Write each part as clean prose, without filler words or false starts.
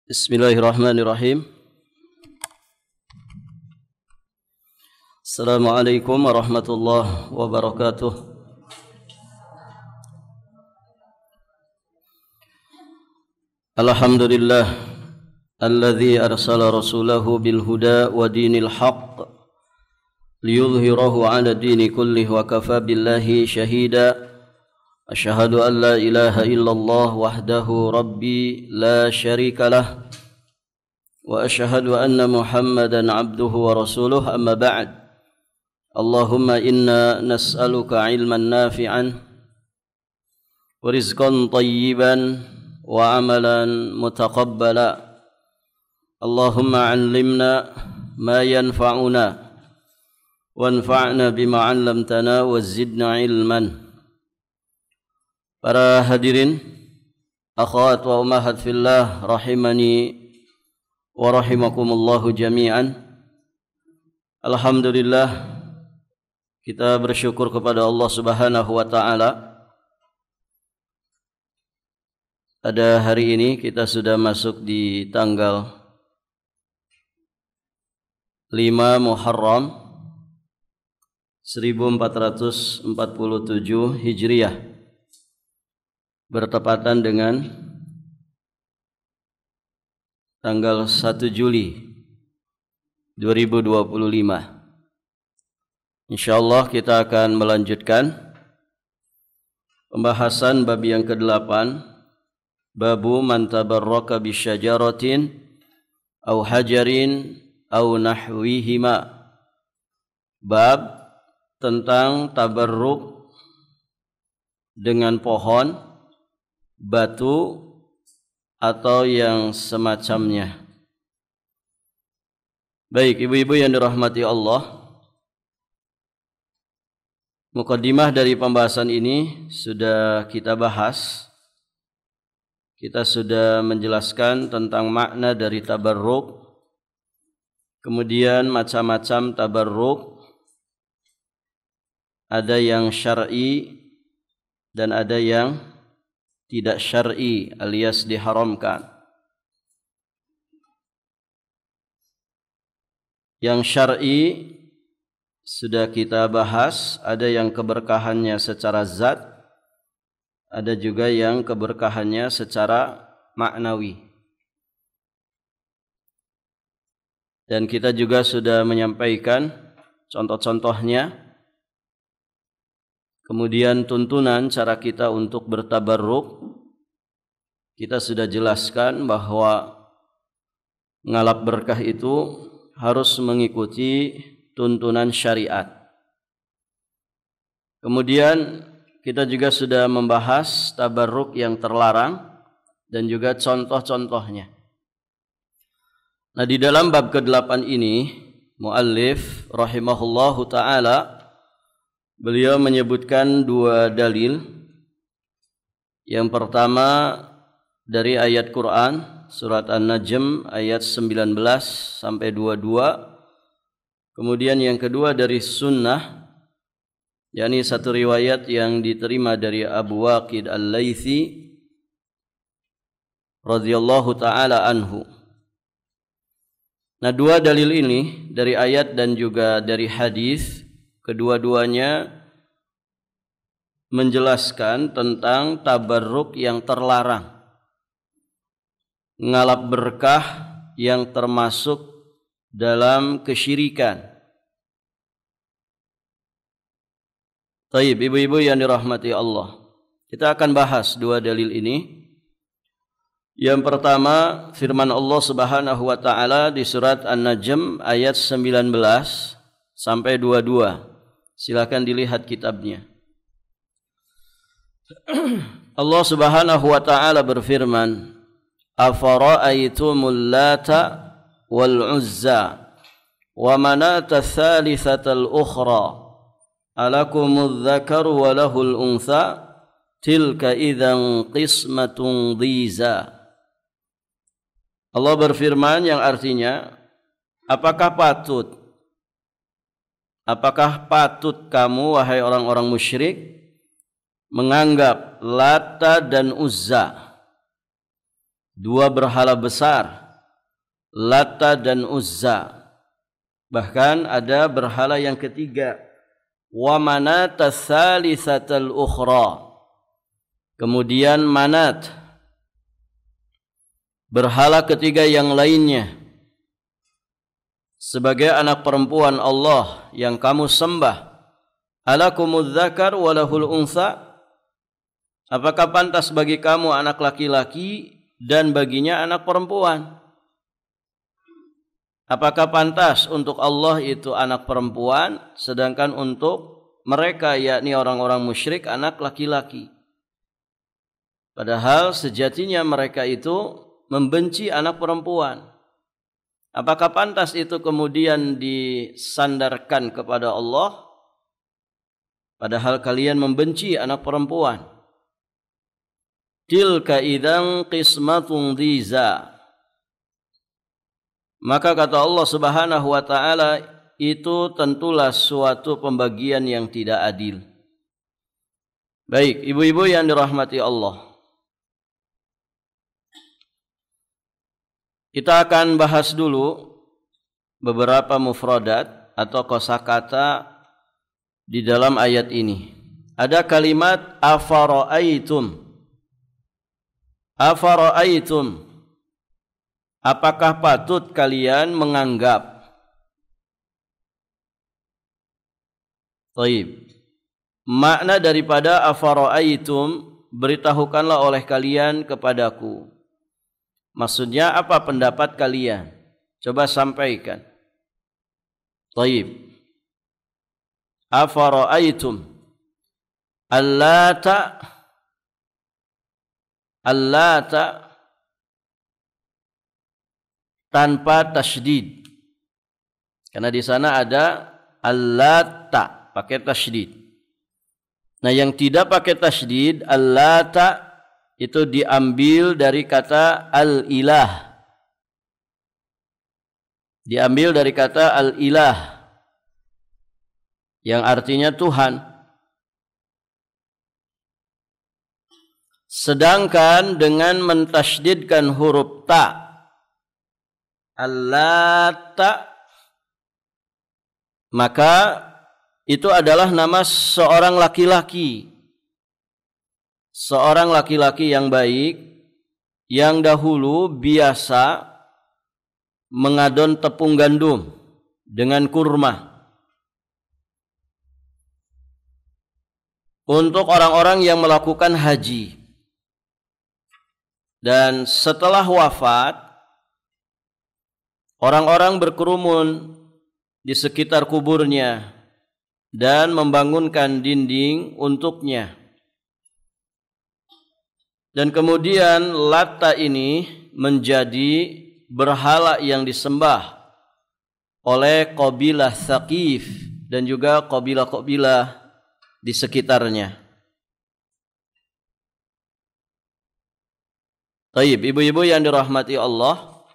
Bismillahirrahmanirrahim. Assalamualaikum warahmatullahi wabarakatuh. Alhamdulillah alladzi arsala rasulahu bil huda wa dinil haqq liyudhhirahu 'ala dini kullih wa kafa billahi shahida. Asyhadu an la ilaha illallah wahdahu rabbi la syarika lah wa asyhadu anna Muhammadan abduhu wa rasuluh, amma ba'd. Allahumma inna nas'aluka ilman nafi'an wa rizqan tayyiban wa amalan mutaqabbala. Allahumma 'allimna ma yanfa'una wanfa'na bima 'allamtana wa zidna ilman. Para hadirin, akhwat wa ummahat fillah, rahimani wa rahimakumullahu jami'an. Alhamdulillah, kita bersyukur kepada Allah Subhanahu wa taala. Pada hari ini kita sudah masuk di tanggal 5 Muharram 1447 Hijriah, bertepatan dengan tanggal 1 Juli 2025. Insyaallah kita akan melanjutkan pembahasan bab yang ke-8, babu man tabarraka bisyajaratin au hajarin au nahwihima. Bab tentang tabarruk dengan pohon, batu atau yang semacamnya. Baik, ibu-ibu yang dirahmati Allah, mukaddimah dari pembahasan ini sudah kita bahas. Kita sudah menjelaskan tentang makna dari tabarruk, kemudian macam-macam tabarruk, ada yang syar'i dan ada yang tidak syar'i alias diharamkan. Yang syar'i sudah kita bahas, ada yang keberkahannya secara zat, ada juga yang keberkahannya secara maknawi. Dan kita juga sudah menyampaikan contoh-contohnya. Kemudian tuntunan cara kita untuk bertabarruk, kita sudah jelaskan bahwa ngalap berkah itu harus mengikuti tuntunan syariat. Kemudian kita juga sudah membahas tabarruk yang terlarang dan juga contoh-contohnya. Nah, di dalam bab ke-8 ini, muallif rahimahullahu ta'ala, beliau menyebutkan dua dalil. Yang pertama dari ayat Quran surat An-Najm ayat 19 sampai 22. Kemudian yang kedua dari sunnah, yakni satu riwayat yang diterima dari Abu Waqid Al-Laythi radhiyallahu taala anhu. Nah, dua dalil ini dari ayat dan juga dari hadis, kedua-duanya menjelaskan tentang tabarruk yang terlarang, ngalap berkah yang termasuk dalam kesyirikan. Taib, ibu-ibu yang dirahmati Allah, kita akan bahas dua dalil ini. Yang pertama, firman Allah Subhanahu wa taala di surat An-Najm ayat 19 sampai 22. Silakan dilihat kitabnya. Allah Subhanahu wa taala berfirman, "Afara'aytumul Lata wal Uzza wa Manata tsalitsatal ukhra alakumudz dzakaru wa lahul untha tilka idzan qismatun dhiza." Allah berfirman yang artinya, apakah patut kamu wahai orang-orang musyrik menganggap Lata dan Uzza dua berhala besar, Lata dan Uzza. Bahkan ada berhala yang ketiga, wa Manata tsalitsatal ukhra. Kemudian Manat, berhala ketiga yang lainnya, sebagai anak perempuan Allah yang kamu sembah. Alakumudz dzakar wa lahul untha. Apakah pantas bagi kamu anak laki-laki dan baginya anak perempuan? Apakah pantas untuk Allah itu anak perempuan, sedangkan untuk mereka yakni orang-orang musyrik anak laki-laki? Padahal sejatinya mereka itu membenci anak perempuan. Apakah pantas itu kemudian disandarkan kepada Allah, padahal kalian membenci anak perempuan? Tilka idzan qismatun dhiza. Maka kata Allah Subhanahu wa taala, itu tentulah suatu pembagian yang tidak adil. Baik, ibu-ibu yang dirahmati Allah, kita akan bahas dulu beberapa mufradat atau kosakata di dalam ayat ini. Ada kalimat afara'aitum. Afara'aitum. Apakah patut kalian menganggap? Baik. Makna daripada afara'aitum, beritahukanlah oleh kalian kepadaku. Maksudnya apa pendapat kalian? Coba sampaikan. Baik. Afara'aitum Allata tanpa tasydid. Karena di sana ada Allata pakai tasydid. Nah, yang tidak pakai tasydid, Allata, itu diambil dari kata al-ilah. Diambil dari kata al-ilah yang artinya Tuhan. Sedangkan dengan mentasydidkan huruf ta, Allata, maka itu adalah nama seorang laki-laki. Seorang laki-laki yang baik, yang dahulu biasa mengadon tepung gandum dengan kurma untuk orang-orang yang melakukan haji. Dan setelah wafat, orang-orang berkerumun di sekitar kuburnya dan membangunkan dinding untuknya. Dan kemudian Lata ini menjadi berhala yang disembah oleh kabilah Tsaqif dan juga kabilah-kabilah di sekitarnya. Baik, ibu-ibu yang dirahmati Allah,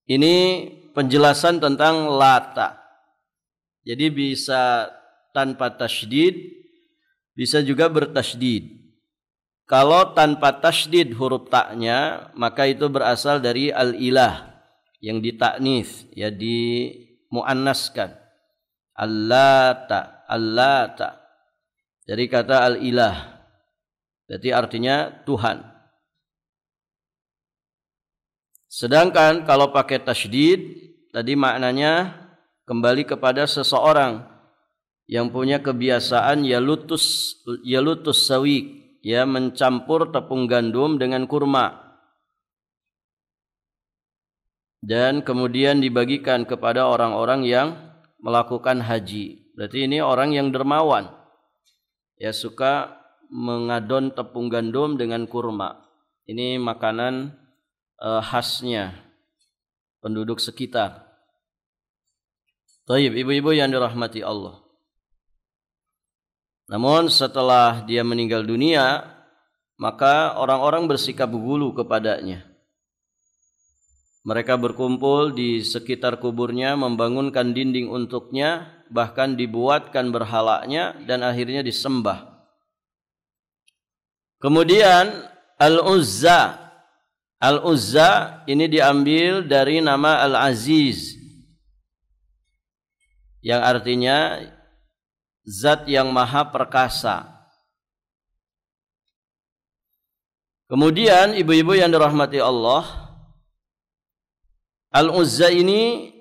ini penjelasan tentang Lata. Jadi bisa tanpa tasydid, bisa juga bertasydid. Kalau tanpa tasydid huruf ta'nya, maka itu berasal dari al-ilah yang ditaknis, ya dimuannaskan. Allata, Allata. Dari kata al-ilah. Berarti artinya Tuhan. Sedangkan kalau pakai tasydid, tadi maknanya kembali kepada seseorang yang punya kebiasaan yalutus sawik, ya, mencampur tepung gandum dengan kurma dan kemudian dibagikan kepada orang-orang yang melakukan haji. Berarti ini orang yang dermawan, ya, suka mengadon tepung gandum dengan kurma. Ini makanan khasnya penduduk sekitar. Baik, ibu-ibu yang dirahmati Allah. Namun setelah dia meninggal dunia, maka orang-orang bersikap gulu kepadanya. Mereka berkumpul di sekitar kuburnya, membangunkan dinding untuknya, bahkan dibuatkan berhalanya dan akhirnya disembah. Kemudian Al-Uzza. Al-Uzza ini diambil dari nama Al-Aziz, yang artinya zat yang maha perkasa. Kemudian ibu-ibu yang dirahmati Allah, Al-Uzza ini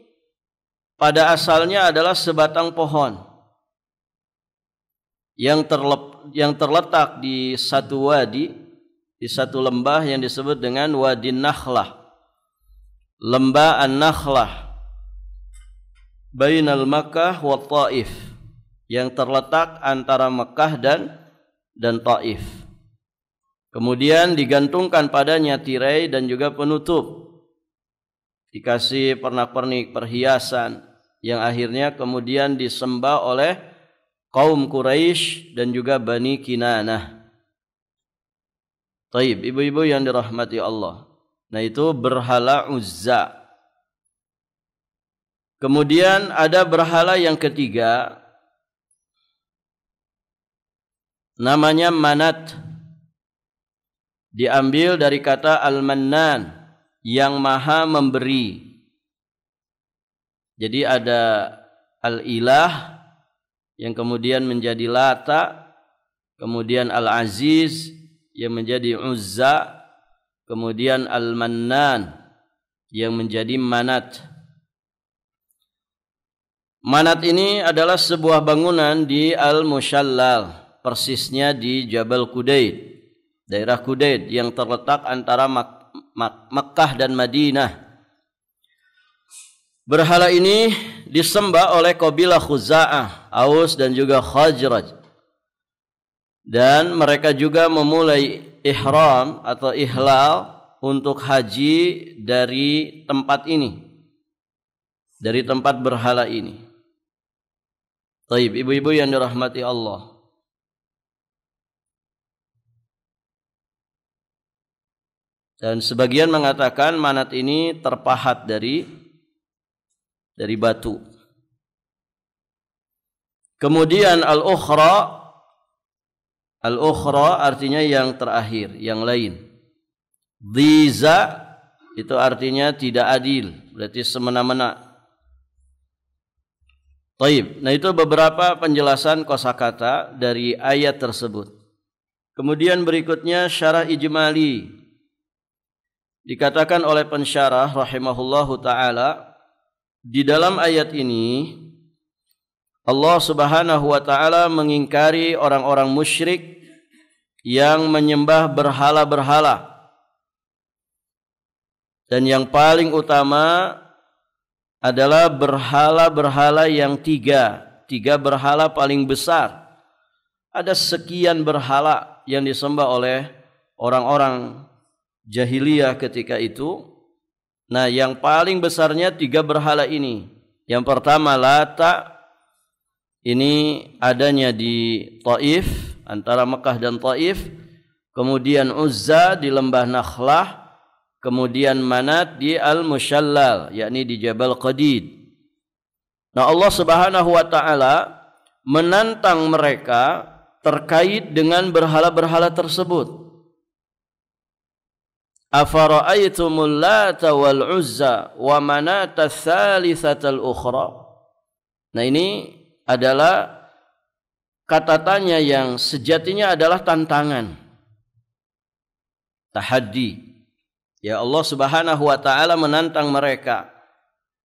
pada asalnya adalah sebatang pohon yang terletak di satu wadi, di satu lembah yang disebut dengan Wadi Nakhlah, lembah An-Nakhlah, bainal Makkah wa Taif, yang terletak antara Mekah dan Taif. Kemudian digantungkan padanya tirai dan juga penutup, dikasih pernak-pernik perhiasan, yang akhirnya kemudian disembah oleh kaum Quraisy dan juga Bani Kinanah. Taib, ibu-ibu yang dirahmati Allah. Nah, itu berhala Uzza. Kemudian ada berhala yang ketiga, namanya Manat. Diambil dari kata Al-Mannan, yang maha memberi. Jadi ada Al-Ilah yang kemudian menjadi Lata, kemudian Al-Aziz yang menjadi Uzza, kemudian Al-Mannan yang menjadi Manat. Manat ini adalah sebuah bangunan di Al-Mushallal, persisnya di Jabal Qudayd, daerah Qudayd yang terletak antara Makkah dan Madinah. Berhala ini disembah oleh kabilah Khuza'ah, Aus dan juga Khazraj. Dan mereka juga memulai ihram atau ihlal untuk haji dari tempat ini, dari tempat berhala ini. Taib, ibu-ibu yang dirahmati Allah. Dan sebagian mengatakan Manat ini terpahat dari batu. Kemudian Al-Ukhra artinya yang terakhir, yang lain. Dhiza itu artinya tidak adil, berarti semena-mena. Taib. Nah, itu beberapa penjelasan kosakata dari ayat tersebut. Kemudian berikutnya syarah ijmali. Dikatakan oleh pensyarah rahimahullahu taala, di dalam ayat ini Allah Subhanahu wa taala mengingkari orang-orang musyrik yang menyembah berhala-berhala. Dan yang paling utama adalah berhala-berhala yang tiga berhala paling besar. Ada sekian berhala yang disembah oleh orang-orang jahiliyah ketika itu. Nah, yang paling besarnya 3 berhala ini. Yang pertama Lata, ini adanya di Taif, antara Mekah dan Taif. Kemudian Uzza di lembah Nakhlah. Kemudian Manat di Al-Mushallal, yakni di Jabal Qadid. Nah, Allah Subhanahu wa taala menantang mereka terkait dengan berhala-berhala tersebut. Afara'aitumul Lata wal Uzza wa Manata tsalitsatal ukhra. Nah, ini adalah kata tanya yang sejatinya adalah tantangan, tahaddi. Ya, Allah Subhanahu wa taala menantang mereka.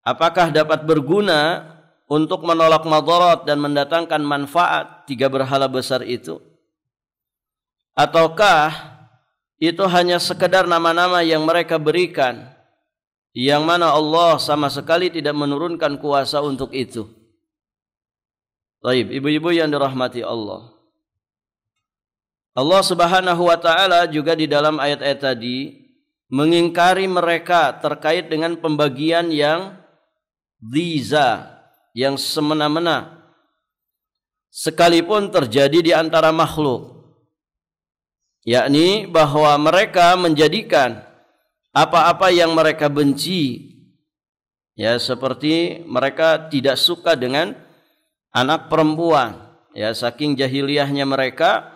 Apakah dapat berguna untuk menolak madarat dan mendatangkan manfaat 3 berhala besar itu? Ataukah itu hanya sekedar nama-nama yang mereka berikan, yang mana Allah sama sekali tidak menurunkan kuasa untuk itu? Baik, ibu-ibu yang dirahmati Allah. Allah Subhanahu wa taala juga di dalam ayat-ayat tadi mengingkari mereka terkait dengan pembagian yang dhiza, yang semena-mena, sekalipun terjadi di antara makhluk. Yakni bahwa mereka menjadikan apa-apa yang mereka benci, ya, seperti mereka tidak suka dengan anak perempuan, ya, saking jahiliyahnya mereka,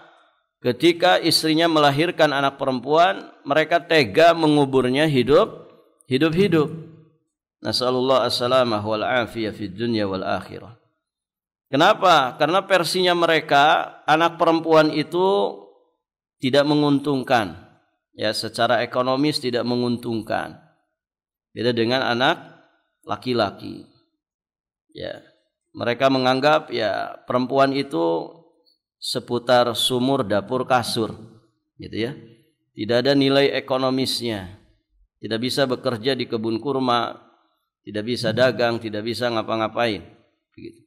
ketika istrinya melahirkan anak perempuan, mereka tega menguburnya hidup-hidup. Nasallallahu as-salamah wal afiyah fid dunya wal akhirah. Kenapa? Karena versinya mereka anak perempuan itu tidak menguntungkan. Ya, secara ekonomis tidak menguntungkan. Beda dengan anak laki-laki. Ya, mereka menganggap ya perempuan itu seputar sumur, dapur, kasur, gitu ya. Tidak ada nilai ekonomisnya. Tidak bisa bekerja di kebun kurma, tidak bisa dagang, tidak bisa ngapa-ngapain, begitu.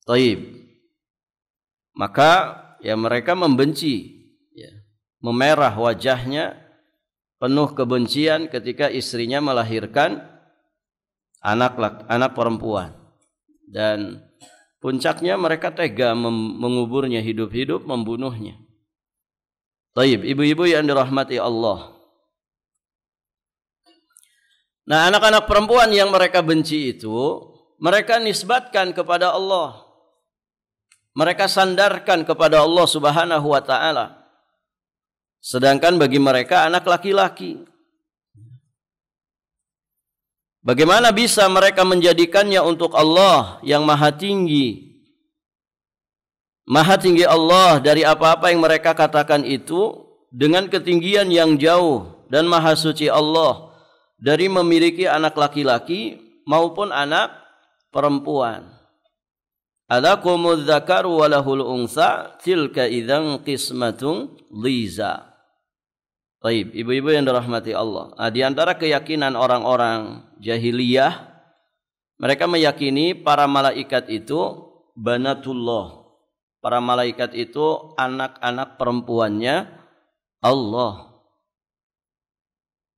Taib. Maka ya mereka membenci, ya, memerah wajahnya penuh kebencian ketika istrinya melahirkan anak perempuan, dan puncaknya mereka tega menguburnya hidup-hidup, membunuhnya. Taib, ibu-ibu yang dirahmati Allah. Nah, anak-anak perempuan yang mereka benci itu, mereka nisbatkan kepada Allah. Mereka sandarkan kepada Allah Subhanahu wa ta'ala. Sedangkan bagi mereka anak laki-laki. Bagaimana bisa mereka menjadikannya untuk Allah yang maha tinggi? Maha tinggi Allah dari apa-apa yang mereka katakan itu, dengan ketinggian yang jauh, dan maha suci Allah dari memiliki anak laki-laki maupun anak perempuan. Alakumudz dzakaru wa lahul untha tilka idzan qismatun dhiza. Baik, ibu-ibu yang dirahmati Allah. Di antara keyakinan orang-orang jahiliyah, mereka meyakini para malaikat itu banatullah. Para malaikat itu anak-anak perempuannya Allah.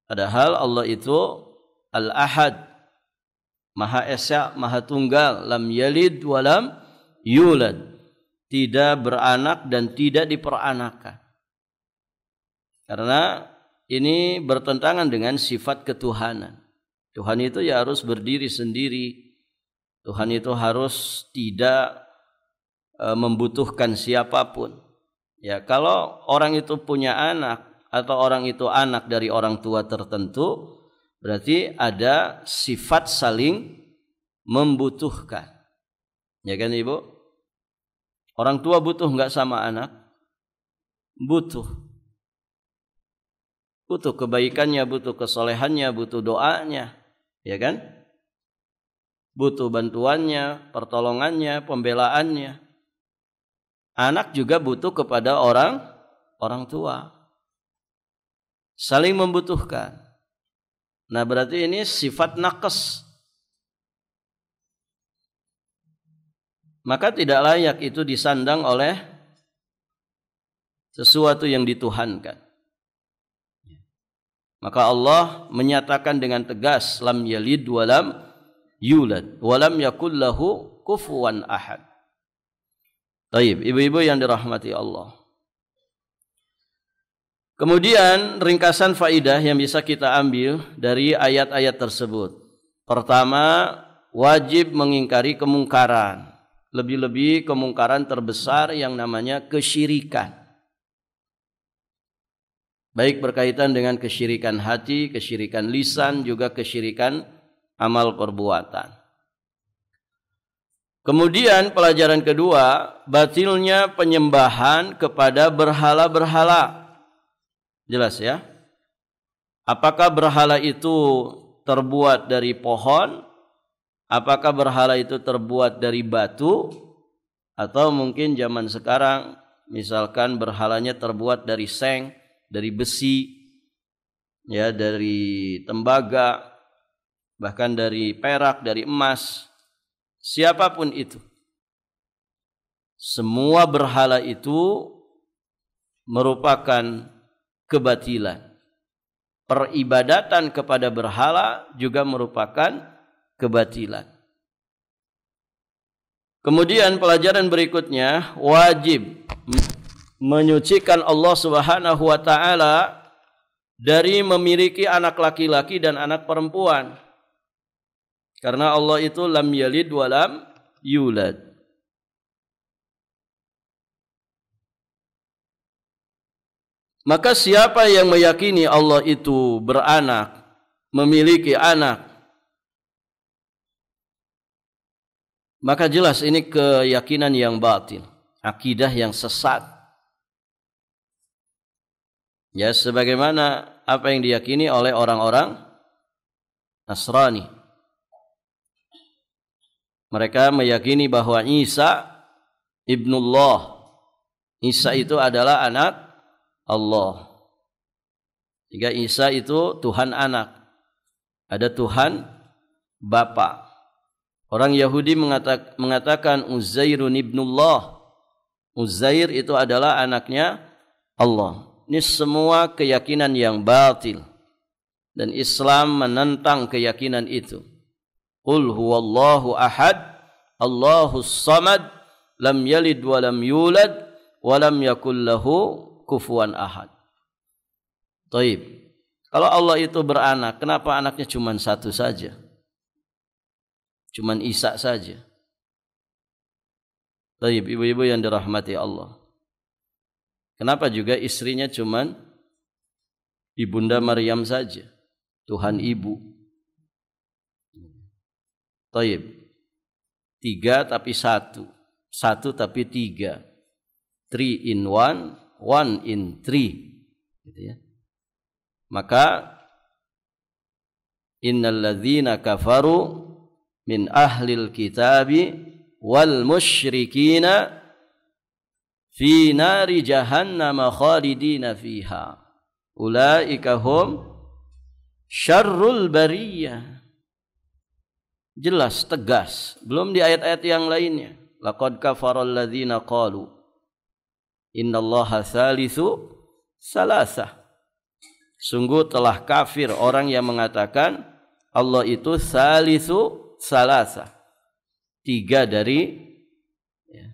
Padahal Allah itu Al-Ahad, Maha Esa, Maha Tunggal, lam yalid walam yulad, tidak beranak dan tidak diperanakan. Karena ini bertentangan dengan sifat ketuhanan. Tuhan itu ya harus berdiri sendiri. Tuhan itu harus tidak membutuhkan siapapun. Ya, kalau orang itu punya anak atau orang itu anak dari orang tua tertentu, berarti ada sifat saling membutuhkan. Ya kan Ibu? Orang tua butuh enggak sama anak? Butuh. Butuh kebaikannya, butuh kesolehannya, butuh doanya. Ya kan? Butuh bantuannya, pertolongannya, pembelaannya. Anak juga butuh kepada orang tua. Saling membutuhkan. Nah, berarti ini sifat naqs. Maka tidak layak itu disandang oleh sesuatu yang dituhankan. Maka Allah menyatakan dengan tegas, lam yalid walam yulad walam yakul lahu kufuwan ahad. Baik, ibu-ibu yang dirahmati Allah. Kemudian ringkasan faidah yang bisa kita ambil dari ayat-ayat tersebut. Pertama, wajib mengingkari kemungkaran. Lebih-lebih kemungkaran terbesar yang namanya kesyirikan. Baik berkaitan dengan kesyirikan hati, kesyirikan lisan, juga kesyirikan amal perbuatan. Kemudian pelajaran kedua, batilnya penyembahan kepada berhala-berhala. Jelas ya? Apakah berhala itu terbuat dari pohon? Apakah berhala itu terbuat dari batu? Atau mungkin zaman sekarang misalkan berhalanya terbuat dari seng, dari besi, ya, dari tembaga, bahkan dari perak, dari emas. Siapapun itu, semua berhala itu merupakan kebatilan. Peribadatan kepada berhala juga merupakan kebatilan. Kemudian pelajaran berikutnya, wajib menyucikan Allah Subhanahu wa ta'ala dari memiliki anak laki-laki dan anak perempuan. Karena Allah itu lam yalid walam yulad. Maka siapa yang meyakini Allah itu beranak, memiliki anak, maka jelas ini keyakinan yang batil, akidah yang sesat. Ya, sebagaimana apa yang diyakini oleh orang-orang Nasrani. Mereka meyakini bahwa Isa ibnullah. Isa itu adalah anak Allah. Jika Isa itu Tuhan anak. Ada Tuhan Bapa. Orang Yahudi mengatakan Uzairun ibnullah. Uzair itu adalah anaknya Allah. Ini semua keyakinan yang batil. Dan Islam menentang keyakinan itu. Qul huwallahu ahad, Allahus samad, lam yalid wa lam yulad, wa lam yakul lahu kufuwan ahad. Taib. Kalau Allah itu beranak, kenapa anaknya cuma satu saja? Cuma Isa saja. Taib, ibu-ibu yang dirahmati Allah. Kenapa juga istrinya cuma Ibunda Maryam saja? Tuhan Ibu. Taib. 3 tapi 1. 1 tapi 3. 3 in 1, 1 in 3. Gitu ya. Maka innal ladzina kafaru min ahlil kitabi wal musyrikina fi nari jahannam khalidina fiha. Ulaika hum syarrul bariyah. Jelas, tegas. Belum di ayat-ayat yang lainnya. Laqad kafaral ladzina qalu innallaha tsalitsu salasah. Sungguh telah kafir orang yang mengatakan Allah itu tsalitsu salasah. 3 dari 1.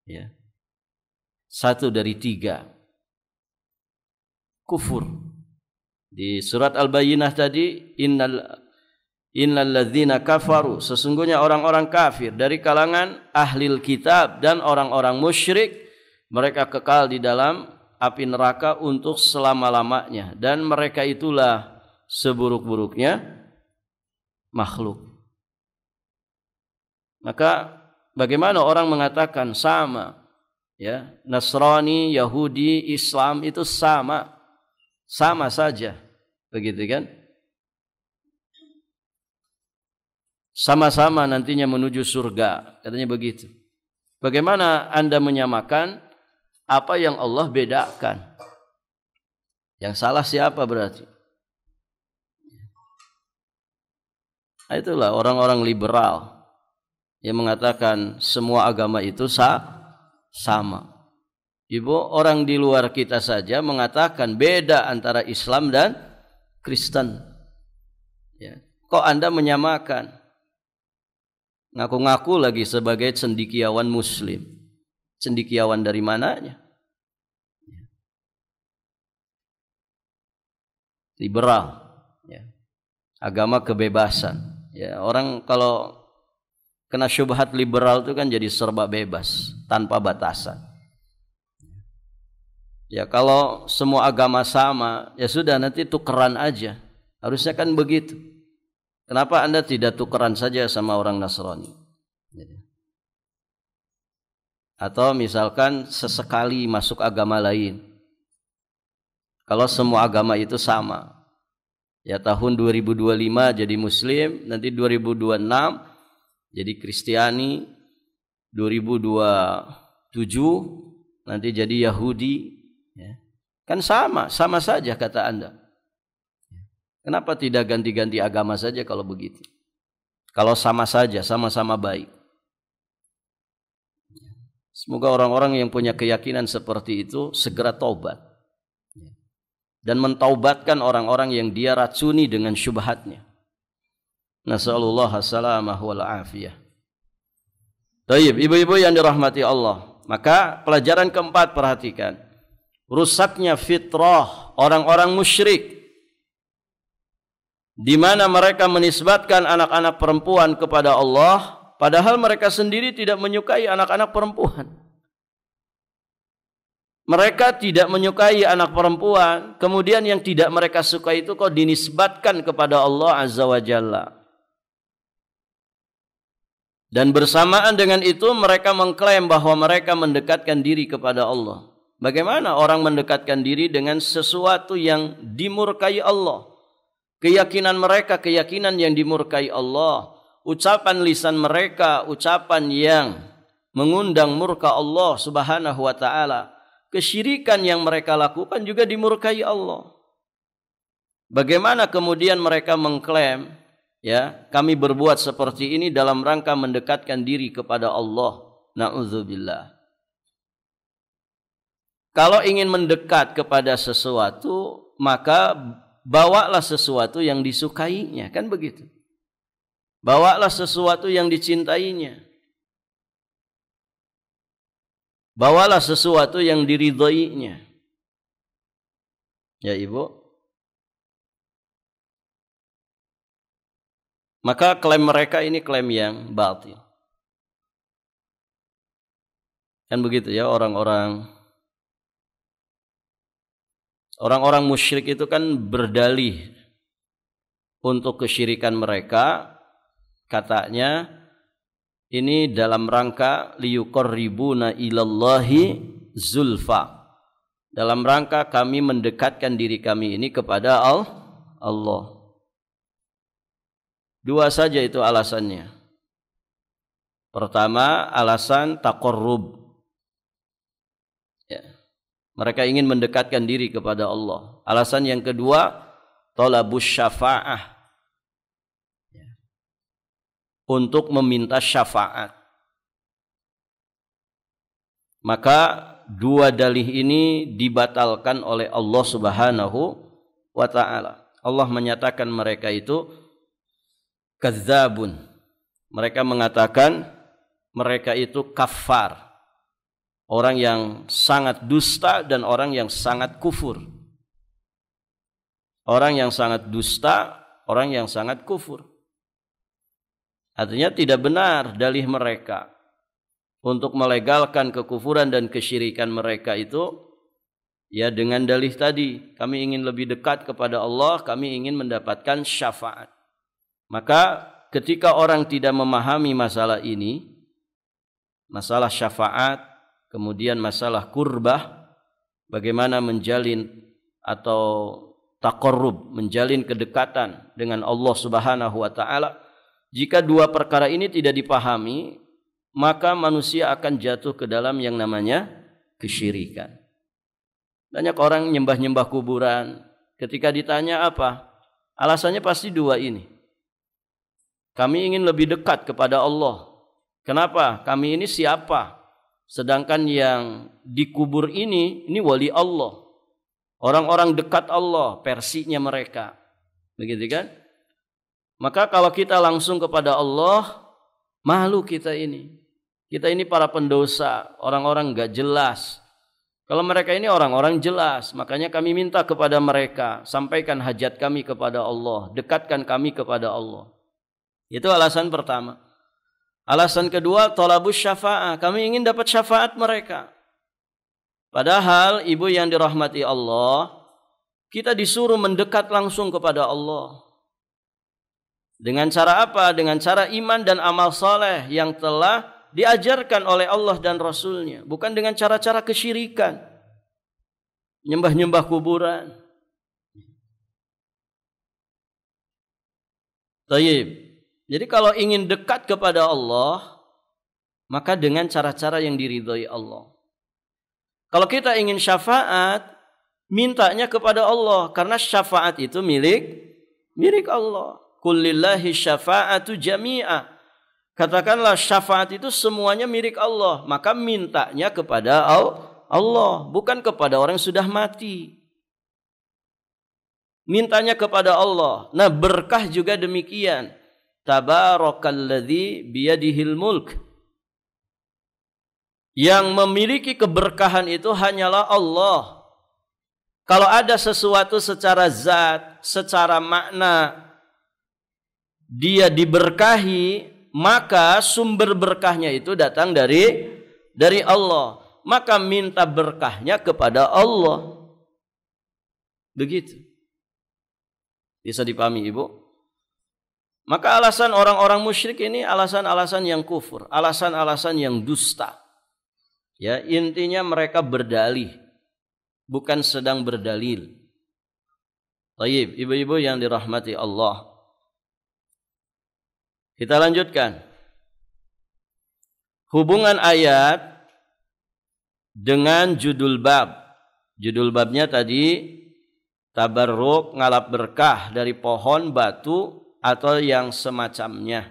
Ya. 1 dari 3. Kufur. Di surat Al-Bayyinah tadi, innal ladzina kafaru, sesungguhnya orang-orang kafir dari kalangan ahlil kitab dan orang-orang musyrik, mereka kekal di dalam api neraka untuk selama-lamanya, dan mereka itulah seburuk-buruknya makhluk. Maka bagaimana orang mengatakan sama? Ya, Nasrani, Yahudi, Islam itu sama saja, begitu kan? Sama-sama nantinya menuju surga, katanya begitu. Bagaimana Anda menyamakan apa yang Allah bedakan? Yang salah siapa berarti? Nah, itulah orang-orang liberal yang mengatakan semua agama itu sama. Ibu, orang di luar kita saja mengatakan beda antara Islam dan Kristen. Ya. Kok Anda menyamakan? Ngaku-ngaku lagi sebagai cendekiawan Muslim. Cendekiawan dari mananya? Liberal. Ya. Agama kebebasan. Ya, orang kalau kena syubhat liberal itu kan jadi serba bebas, tanpa batasan. Ya, kalau semua agama sama, ya sudah nanti tukeran aja. Harusnya kan begitu. Kenapa Anda tidak tukeran saja sama orang Nasrani? Atau misalkan sesekali masuk agama lain. Kalau semua agama itu sama. Ya, tahun 2025 jadi Muslim, nanti 2026 jadi Kristiani, 2027 nanti jadi Yahudi. Ya. Kan sama saja kata Anda. Kenapa tidak ganti-ganti agama saja kalau begitu? Kalau sama saja, sama-sama baik. Semoga orang-orang yang punya keyakinan seperti itu segera taubat. Dan mentaubatkan orang-orang yang dia racuni dengan syubhatnya. Nasallallahu as-salamah wal afiyah. Baik, ibu-ibu yang dirahmati Allah. Maka pelajaran keempat, perhatikan. Rusaknya fitrah orang-orang musyrik, di mana mereka menisbatkan anak-anak perempuan kepada Allah, padahal mereka sendiri tidak menyukai anak-anak perempuan. mereka tidak menyukai anak perempuan, kemudian yang tidak mereka sukai itu kok dinisbatkan kepada Allah Azza wa Jalla. Dan bersamaan dengan itu mereka mengklaim bahwa mereka mendekatkan diri kepada Allah. Bagaimana orang mendekatkan diri dengan sesuatu yang dimurkai Allah? Keyakinan mereka, keyakinan yang dimurkai Allah. Ucapan lisan mereka, ucapan yang mengundang murka Allah Subhanahu wa ta'ala. Kesyirikan yang mereka lakukan juga dimurkai Allah. Bagaimana kemudian mereka mengklaim, ya, kami berbuat seperti ini dalam rangka mendekatkan diri kepada Allah. Na'udzubillah. Kalau ingin mendekat kepada sesuatu, maka bawalah sesuatu yang disukainya, kan begitu. Bawalah sesuatu yang dicintainya. Bawalah sesuatu yang diridhoinya. Ya Ibu. Maka klaim mereka ini klaim yang batil. Kan begitu ya, orang-orang musyrik itu kan berdalih untuk kesyirikan mereka, katanya ini dalam rangka liyuqarribuna ilallahi zulfa. Dalam rangka kami mendekatkan diri kami ini kepada Allah. Dua saja itu alasannya. Pertama, alasan taqarrub. Ya. Mereka ingin mendekatkan diri kepada Allah. Alasan yang kedua, talabus syafa'ah. Untuk meminta syafaat. Maka dua dalih ini dibatalkan oleh Allah Subhanahu wa ta'ala. Allah menyatakan mereka itu kadzabun. Mereka mengatakan mereka itu kafar. Orang yang sangat dusta dan orang yang sangat kufur. Orang yang sangat dusta, orang yang sangat kufur. Artinya tidak benar dalih mereka untuk melegalkan kekufuran dan kesyirikan mereka itu, ya dengan dalih tadi, kami ingin lebih dekat kepada Allah, kami ingin mendapatkan syafaat. Maka ketika orang tidak memahami masalah ini, masalah syafaat, kemudian masalah kurbah, bagaimana menjalin atau taqarrub, menjalin kedekatan dengan Allah Subhanahu wa ta'ala, jika dua perkara ini tidak dipahami, maka manusia akan jatuh ke dalam yang namanya kesyirikan. Banyak orang nyembah-nyembah kuburan. Ketika ditanya apa? Alasannya pasti dua ini. Kami ingin lebih dekat kepada Allah. Kenapa? Kami ini siapa? Sedangkan yang dikubur ini wali Allah. Orang-orang dekat Allah, versinya mereka. Begitu kan? Maka kalau kita langsung kepada Allah, malu kita ini. Kita ini para pendosa, orang-orang enggak jelas. Kalau mereka ini orang-orang jelas, makanya kami minta kepada mereka, sampaikan hajat kami kepada Allah, dekatkan kami kepada Allah. Itu alasan pertama. Alasan kedua, talabus syafa'ah. Kami ingin dapat syafaat mereka. Padahal ibu yang dirahmati Allah, kita disuruh mendekat langsung kepada Allah. Dengan cara apa? Dengan cara iman dan amal saleh yang telah diajarkan oleh Allah dan Rasulnya. Bukan dengan cara-cara kesyirikan. Nyembah-nyembah kuburan. Tayyib. Jadi kalau ingin dekat kepada Allah, maka dengan cara-cara yang diridhoi Allah. Kalau kita ingin syafaat, mintanya kepada Allah. Karena syafaat itu milik Allah. Kullillahi syafa'atu jami'ah. Katakanlah syafaat itu semuanya milik Allah. Maka mintanya kepada Allah. Bukan kepada orang yang sudah mati. Mintanya kepada Allah. Nah berkah juga demikian. Tabarakalladzi biyadihil mulk. Yang memiliki keberkahan itu hanyalah Allah. Kalau ada sesuatu secara zat, secara makna, dia diberkahi, maka sumber berkahnya itu datang dari Allah. maka minta berkahnya kepada Allah. Begitu. Bisa dipahami Ibu? Maka alasan orang-orang musyrik ini alasan-alasan yang kufur, alasan-alasan yang dusta. Ya, intinya mereka berdalih, bukan sedang berdalil. Baik, ibu-ibu yang dirahmati Allah. Kita lanjutkan. Hubungan ayat dengan judul bab. Judul babnya tadi tabarruk, ngalap berkah dari pohon, batu, atau yang semacamnya.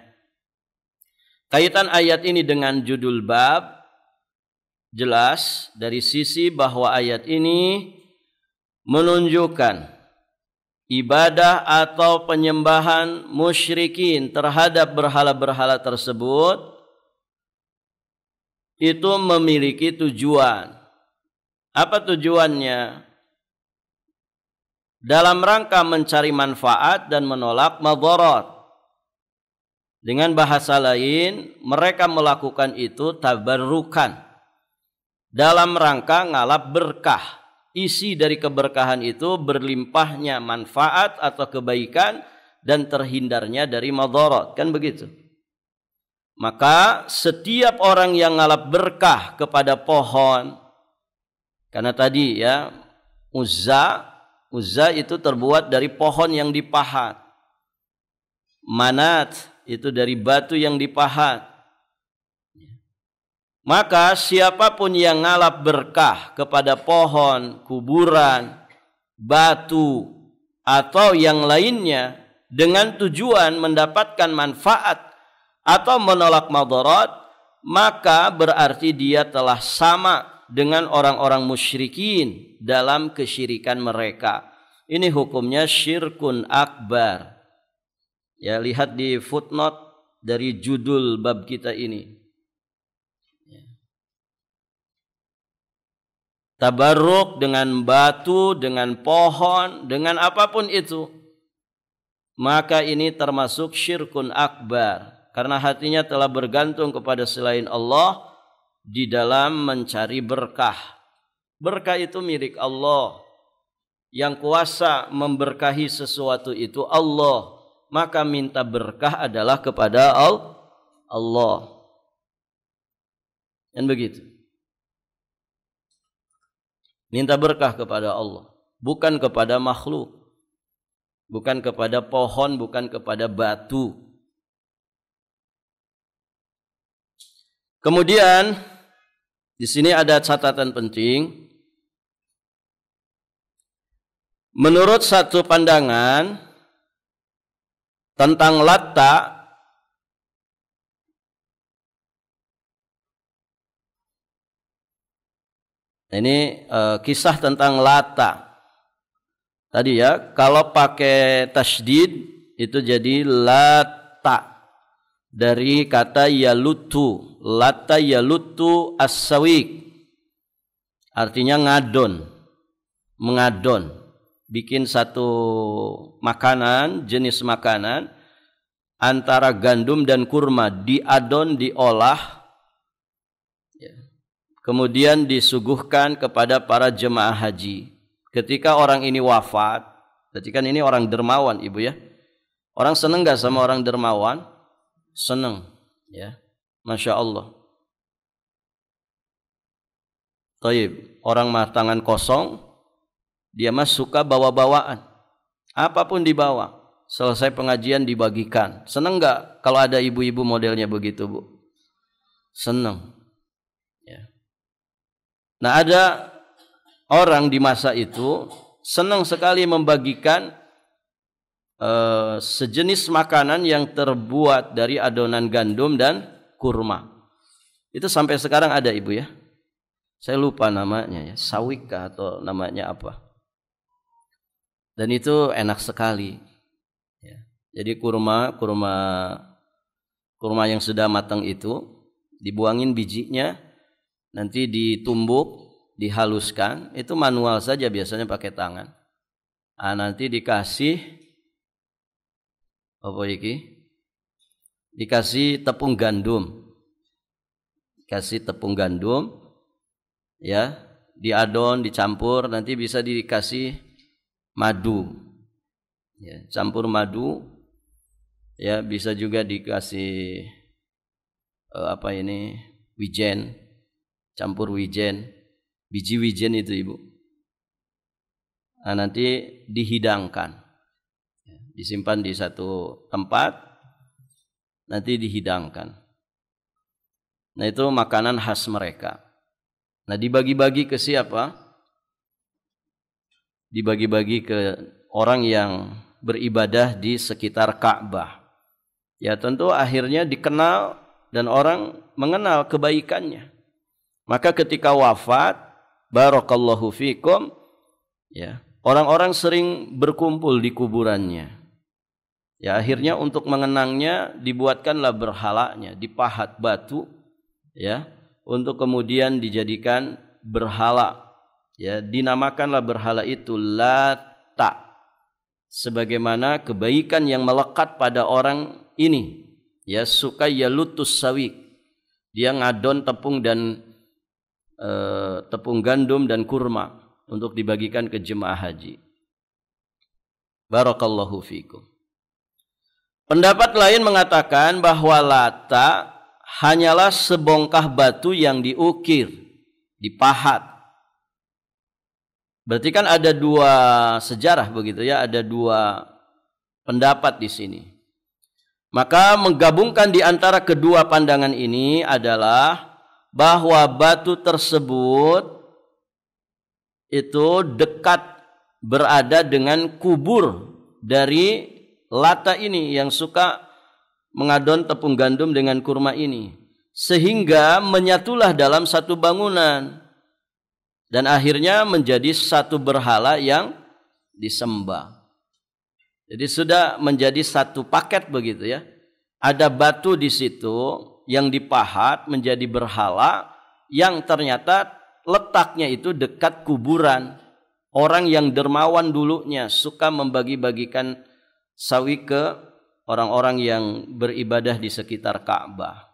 Kaitan ayat ini dengan judul bab jelas dari sisi bahwa ayat ini menunjukkan ibadah atau penyembahan musyrikin terhadap berhala-berhala tersebut itu memiliki tujuan. Apa tujuannya? Dalam rangka mencari manfaat dan menolak madarat. Dengan bahasa lain, mereka melakukan itu tabarrukan. Dalam rangka ngalap berkah. Isi dari keberkahan itu berlimpahnya manfaat atau kebaikan dan terhindarnya dari madarat. Kan begitu? Maka setiap orang yang ngalap berkah kepada pohon, karena tadi ya Uzza itu terbuat dari pohon yang dipahat. Manat itu dari batu yang dipahat. Maka siapapun yang ngalap berkah kepada pohon, kuburan, batu, atau yang lainnya dengan tujuan mendapatkan manfaat atau menolak madarat, maka berarti dia telah sama dengan orang-orang musyrikin dalam kesyirikan mereka. Ini hukumnya syirkun akbar. Ya, lihat di footnote dari judul bab kita ini. Tabarruk dengan batu, dengan pohon, dengan apapun itu, maka ini termasuk syirkun akbar. Karena hatinya telah bergantung kepada selain Allah di dalam mencari berkah. Berkah itu milik Allah. Yang kuasa memberkahi sesuatu itu Allah. Maka minta berkah adalah kepada Allah. Dan begitu. Minta berkah kepada Allah. Bukan kepada makhluk. Bukan kepada pohon, bukan kepada batu. Kemudian di sini ada catatan penting. Menurut satu pandangan tentang Latta, ini kisah tentang Latta. Tadi ya, kalau pakai tasydid itu jadi Latta. Dari kata yalutu, Latta yalutu as-sawiq, artinya ngadon, mengadon, bikin satu makanan, jenis makanan antara gandum dan kurma, diadon, diolah, kemudian disuguhkan kepada para jemaah haji. Ketika orang ini wafat, berarti kan ini orang dermawan ibu ya, orang seneng gak sama orang dermawan? Senang, ya, masya Allah. Taib, orang mah tangan kosong, dia mah suka bawa-bawaan, apapun dibawa. Selesai pengajian dibagikan. Senang nggak kalau ada ibu-ibu modelnya begitu bu? Senang. Ya. Nah ada orang di masa itu senang sekali membagikan sejenis makanan yang terbuat dari adonan gandum dan kurma. Itu sampai sekarang ada ibu ya. Saya lupa namanya ya, sawika atau namanya apa. Dan itu enak sekali. Ya. Jadi kurma yang sudah matang itu dibuangin bijinya, nanti ditumbuk, dihaluskan. Itu manual saja biasanya pakai tangan. Nah, nanti dikasih apa iki? Dikasih tepung gandum. Dikasih tepung gandum. ya, diadon, dicampur, nanti bisa dikasih madu. Ya, campur madu, ya, bisa juga dikasih wijen, campur wijen, biji wijen itu Ibu. Nah, nanti dihidangkan, ya, disimpan di satu tempat, nanti dihidangkan. Nah, itu makanan khas mereka. Nah, dibagi-bagi ke siapa? Dibagi-bagi ke orang yang beribadah di sekitar Ka'bah. Ya, tentu akhirnya dikenal dan orang mengenal kebaikannya. Maka ketika wafat, barakallahu fikum, ya, orang-orang sering berkumpul di kuburannya. Ya, akhirnya untuk mengenangnya dibuatkanlah berhalanya, dipahat batu, ya, untuk kemudian dijadikan berhala. Ya, dinamakanlah berhala itu Lata, sebagaimana kebaikan yang melekat pada orang ini. Ya, Sukayya lutus sawik, dia ngadon tepung dan tepung gandum dan kurma untuk dibagikan ke jemaah haji. Barakallahu fikum. Pendapat lain mengatakan bahwa Lata hanyalah sebongkah batu yang diukir, dipahat. Berarti kan ada dua sejarah begitu ya, ada dua pendapat di sini. Maka menggabungkan di antara kedua pandangan ini adalah bahwa batu tersebut itu dekat berada dengan kubur dari Lata ini yang suka mengadon tepung gandum dengan kurma ini, sehingga menyatulah dalam satu bangunan. Dan akhirnya menjadi satu berhala yang disembah. Jadi sudah menjadi satu paket begitu ya. Ada batu di situ yang dipahat menjadi berhala yang ternyata letaknya itu dekat kuburan. Orang yang dermawan dulunya suka membagi-bagikan sawi ke orang-orang yang beribadah di sekitar Ka'bah.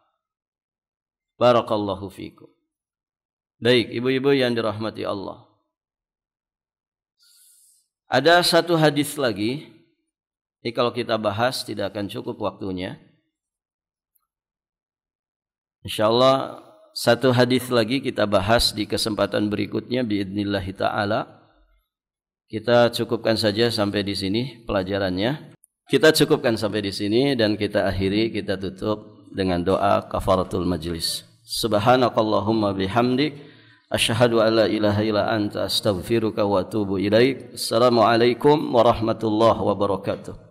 Barakallahu fikum. Baik, ibu-ibu yang dirahmati Allah. Ada satu hadis lagi. Ini kalau kita bahas tidak akan cukup waktunya. Insyaallah satu hadis lagi kita bahas di kesempatan berikutnya biidznillah taala. Kita cukupkan saja sampai di sini pelajarannya. Kita cukupkan sampai di sini dan kita akhiri, kita tutup dengan doa kafaratul majlis. Subhanakallahumma bihamdik asyhadu an la ilaha illa anta astaghfiruka wa atubu ilaik. Assalamualaikum warahmatullahi wabarakatuh.